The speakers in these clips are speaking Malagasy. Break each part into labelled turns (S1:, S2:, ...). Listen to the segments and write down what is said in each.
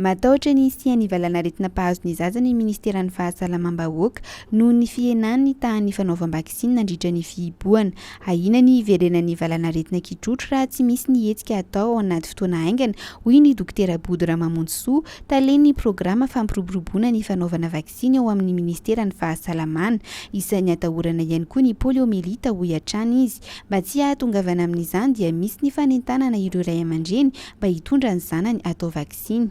S1: Matahotra ny hihenan'ny valanaretina mpahazony zaza ny ministeran'ny fahasalamam-bahoaka noho ny fihenan'ny tahan'ny fanaovana-vaksiny nandritra ny fihibohana. Ahiana ny hiverenan'ny valanaretina kitrotro raha tsy misy ny hetsika atao ao anaty fotoana haingana, hoy ny dokotera Ramamondsoa, talen'ny programa fampiroboroboana ny fanaovana vaksiny ao amin'ny ministeran'ny fahasalamana. Isan'ny atahorana ihany koa ny poliomelita hoy hatrany izy. Mba tsy hahatongavana amin'izany dia misy ny fanentanana ireo ray aman-dreny mba hitondra ny zanany atao vaksiny.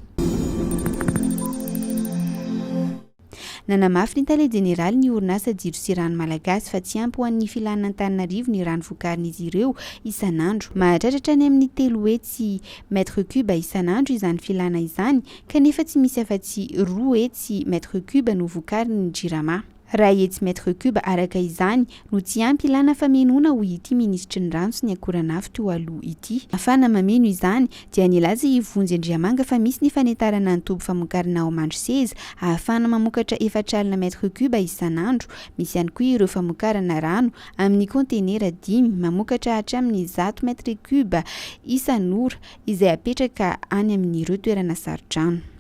S1: Nanamafy ny tale jeneraly ny orinasa JIRAMA malagasy fa tsy ampy ho an'ny filan'Antananarivo ny rano vokarin'izy ireo isan'andro. Mahatratra ny amin'ny 3 hetsy mètre cube isan'andro izany filana izany, kanefa tsy misy afa-tsy 2 hetsy mètre cube no vokarin'ny JIRAMA. Raha hetsy mètre cube araka izany no tsy ampy ilana famenoana hoy ity ministry ny rano sy ny akoranafo teo aloha ity. Ahafahana mameno izany dia nilaza i vonjimaika fa misy ny fanentarana ny toby famokarana ao mandro seza ahafahana mamokatra 4 mètre cube isan'andro. Misy ihany koa ireo famokarana rano amin'ny kontenera 5 mamokatra hatramin'ny 100 mètre cube isan'ora izay apetraka any amin'ireo toerana sarodrano.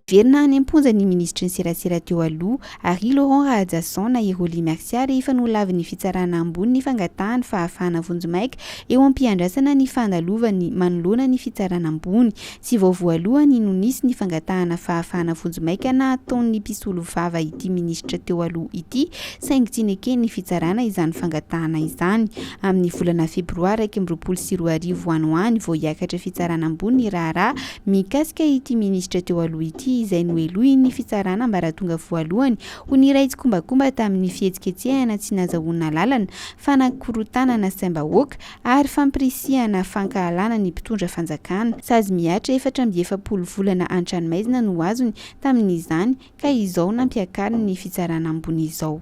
S1: Verina any am-ponja ny ministry ny serasera teo aloha ary na i Rolly Mercia rehefa Nolavin'ny fitsarana ambony ny fangatahany fahafahana vonjimaika eo am-piandrasana ny fandalovany manoloana ny fitsarana ambony. Sy voalohany no nisy ny fangatahana fahafahana vonjimaika na ataon'ny mpisolo vava ity ministra teo aloha ity, saingy tsy nekeny ny fitsarana izany fangatahana izany. Amin'ny volana febroary 2024 any vao hiakatra fitsarana ambony ny raharaha mikasika ity ministra teo aloha ity izay noelohy ny fitsarana mba raha tonga voalohany ho niray tsikombakomba tamin'ny fihetsiketsehana tsy nazahoana lalana, fanakorotanana saim-bahoaka ary fampirisihana fankahalana ny mpitondra fanjakana. Sazy miatra 470 volana an-tranomaizina no azony tamin'izany ka izao nampiakariny ny fitsarana ambony izao.